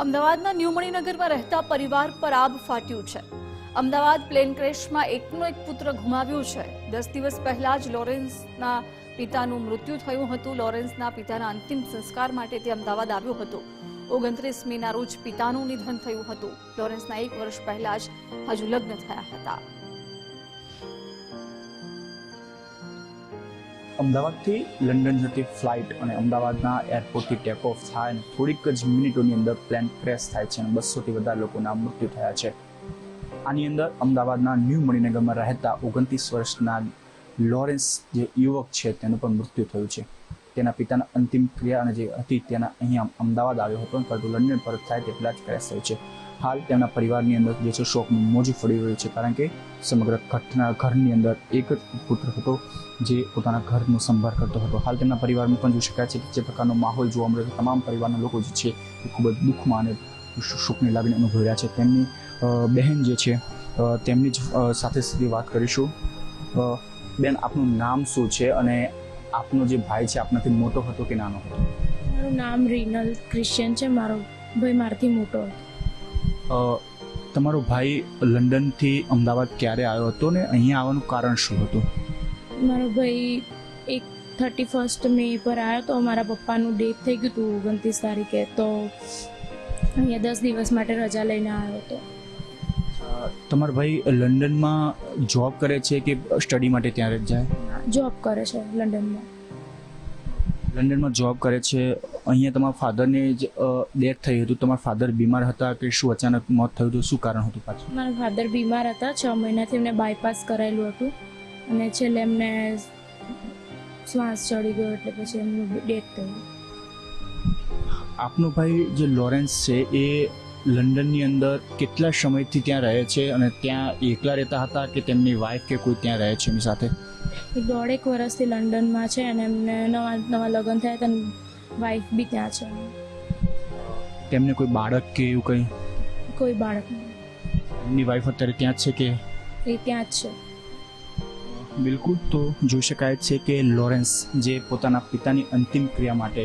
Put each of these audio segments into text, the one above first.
અમદાવાદના ન્યૂ મણિનગરમાં રહેતા પરિવાર પર આબ ફાટ્યું છે. અમદાવાદ પ્લેન ક્રેશમાં એકનો એક પુત્ર ગુમાવ્યો છે. 10 દિવસ પહેલા જ લોરેન્સના પિતાનું મૃત્યુ થયું હતું. લોરેન્સના પિતાના અંતિમ સંસ્કાર માટે તે અમદાવાદ આવ્યો હતો. 29મીના રોજ પિતાનું નિધન થયું હતું. લોરેન્સના 1 વર્ષ પહેલા જ હજુ લગ્ન થયા હતા. અમદાવાદથી લંડન જતી ફ્લાઇટ અને અમદાવાદના એરપોર્ટથી ટેક ઓફ થાય અને થોડીક જ મિનિટોની અંદર પ્લેન ક્રેશ થાય છે અને 200થી વધારે લોકોના મૃત્યુ થયા છે. આની અંદર અમદાવાદના ન્યૂ મણિનગરમાં રહેતા 29 વર્ષના લોરેન્સ જે યુવક છે તેનું પણ મૃત્યુ થયું છે. તેના પિતાના અંતિમ ક્રિયા અને જે હતી તેના અહીંયા અમદાવાદ આવ્યો હતો, પરંતુ લંડન પરત થાય તે પહેલાં જ ક્રેશ થયું છે. હાલ તેમના પરિવારની અંદર જે છે શોકનું મોજું ફળી રહ્યું છે, કારણ કે સમગ્ર ઘરની અંદર એક જ પુત્ર હતો જે પોતાના ઘરનો સંભાળ કરતો હતો. હાલ તેમના પરિવારમાં પણ જોઈ શકાય છે કે જે પ્રકારનો માહોલ જોવા મળ્યો છે, તમામ પરિવારના લોકો જે છે એ ખૂબ જ દુઃખમાં અને શોકની લાગણી અનુભવી રહ્યા છે. તેમની બહેન જે છે તેમની જ સાથે સીધી વાત કરીશું. બેન, આપનું નામ શું છે અને આપનો જે ભાઈ છે આપનાથી મોટો હતો કે નાનો હતો? મારું નામ રીનલ ક્રિશ્ચિયન છે. મારો ભાઈ મારાથી મોટો હતો. તમારો ભાઈ લંડનથી અમદાવાદ ક્યારે આવ્યો હતો ને અહીંયા આવવાનું કારણ શું હતું? મારો ભાઈ 31 મે પર આવ્યો તો મારા પપ્પાનું ડેથ થઈ ગયું હતું 29 તારીખે, તો અહીંયા 10 દિવસ માટે રજા લઈને આવ્યો હતો. તમારો ભાઈ લંડનમાં જોબ કરે છે કે સ્ટડી માટે ત્યાં જ જાય? જોબ કરે છે લંડનમાં. લંડનમાં જોબ કરે છે. અહીંયા તમારા ફાધરની જ ડેથ થઈ હતી. તમારા ફાધર બીમાર હતા કે શું અચાનક મોત થયું હતું? શું કારણ હતું પાછું? મારા ફાધર બીમાર હતા. 6 મહિનાથી એમને બાયપાસ કરાયેલું હતું અને છેલ્લે એમને શ્વાસ ચડી ગયો એટલે પછી એમનું ડેથ થયું. આપનો ભાઈ જે લોરેન્સ છે એ લંડનની અંદર કેટલા સમયથી ત્યાં રહે છે અને ત્યાં એકલા રહેતા હતા કે તેમની વાઈફ કે કોઈ ત્યાં રહે છે એમની સાથે? 1.5 વર્ષથી લંડનમાં છે અને એમને નવા લગ્ન થયા હતા અને વાઈફ બી ત્યાં છે. તેમને કોઈ બાળક કે એવું કંઈ? કોઈ બાળક નહીં. એમની વાઈફ અત્યારે ત્યાં જ છે કે? એ ત્યાં જ છે. બિલકુલ. તો જોઈ શકાય છે કે લોરેન્સ જે પોતાના પિતાની અંતિમ ક્રિયા માટે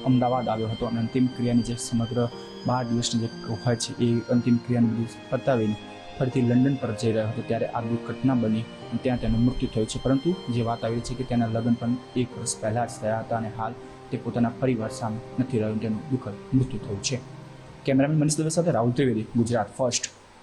અમદાવાદ આવ્યો હતો અને અંતિમ ક્રિયાની જે સમગ્ર 12 દિવસની જે હોય છે એ અંતિમ ક્રિયાને બધું પતાવીને ફરીથી લંડન પર જઈ રહ્યો હતો, ત્યારે આ દુર્ઘટના બની અને ત્યાં તેનું મૃત્યુ થયું છે. પરંતુ જે વાત આવી છે કે તેના લગ્ન પણ 1 વર્ષ પહેલાં જ થયા હતા અને હાલ તે પોતાના પરિવાર સામે નથી રહ્યું, તેનું દુઃખદ મૃત્યુ થયું છે. કેમેરામેન મનીષ દવે સાથે રાહુલ ત્રિવેદી, ગુજરાત ફર્સ્ટ.